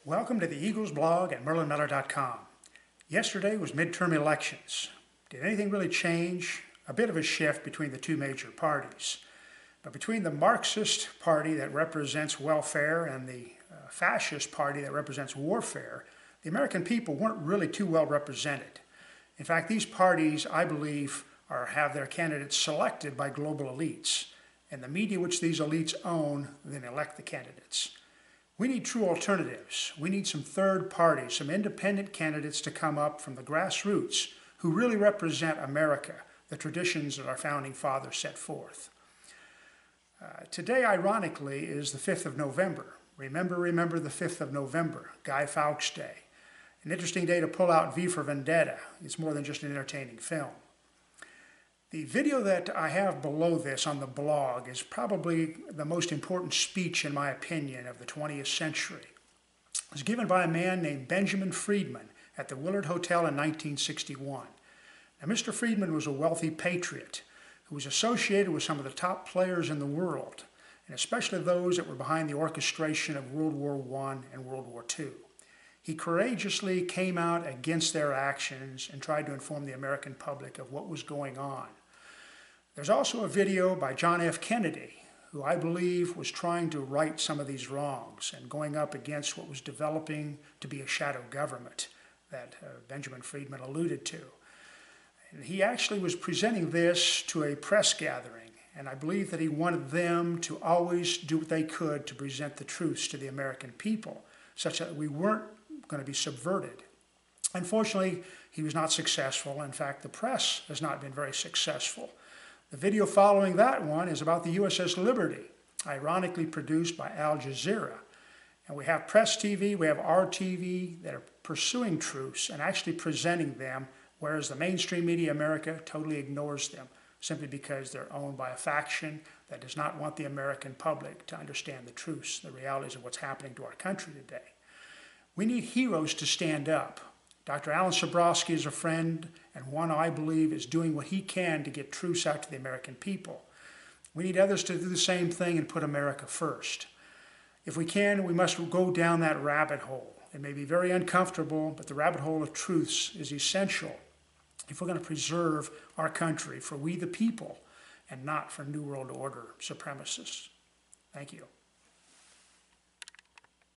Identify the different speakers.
Speaker 1: Welcome to the Eagles blog at merlinmiller.com. Yesterday was midterm elections. Did anything really change? A bit of a shift between the two major parties. But between the Marxist party that represents welfare and the fascist party that represents warfare, the American people weren't really too well represented. In fact, these parties, I believe, have their candidates selected by global elites, and the media which these elites own then elect the candidates. We need true alternatives. We need some third parties, some independent candidates to come up from the grassroots who really represent America, the traditions that our founding fathers set forth. Today, ironically, is the 5th of November. Remember the 5th of November, Guy Fawkes Day. An interesting day to pull out V for Vendetta. It's more than just an entertaining film. The video that I have below this on the blog is probably the most important speech, in my opinion, of the 20th century. It was given by a man named Benjamin Friedman at the Willard Hotel in 1961. Now, Mr. Friedman was a wealthy patriot who was associated with some of the top players in the world, and especially those that were behind the orchestration of World War I and World War II. He courageously came out against their actions and tried to inform the American public of what was going on. There's also a video by John F. Kennedy, who I believe was trying to right some of these wrongs and going up against what was developing to be a shadow government that Benjamin Friedman alluded to. And he actually was presenting this to a press gathering, and I believe that he wanted them to always do what they could to present the truths to the American people, such that we weren't going to be subverted. Unfortunately, he was not successful. In fact, the press has not been very successful. The video following that one is about the USS Liberty, ironically produced by Al Jazeera. And we have Press TV, we have RTV that are pursuing truths and actually presenting them, whereas the mainstream media America totally ignores them, simply because they're owned by a faction that does not want the American public to understand the truths, the realities of what's happening to our country today. We need heroes to stand up. Dr. Alan Sabrowski is a friend, and one I believe is doing what he can to get truths out to the American people. We need others to do the same thing and put America first. If we can, we must go down that rabbit hole. It may be very uncomfortable, but the rabbit hole of truths is essential if we're going to preserve our country for we the people and not for New World Order supremacists. Thank you.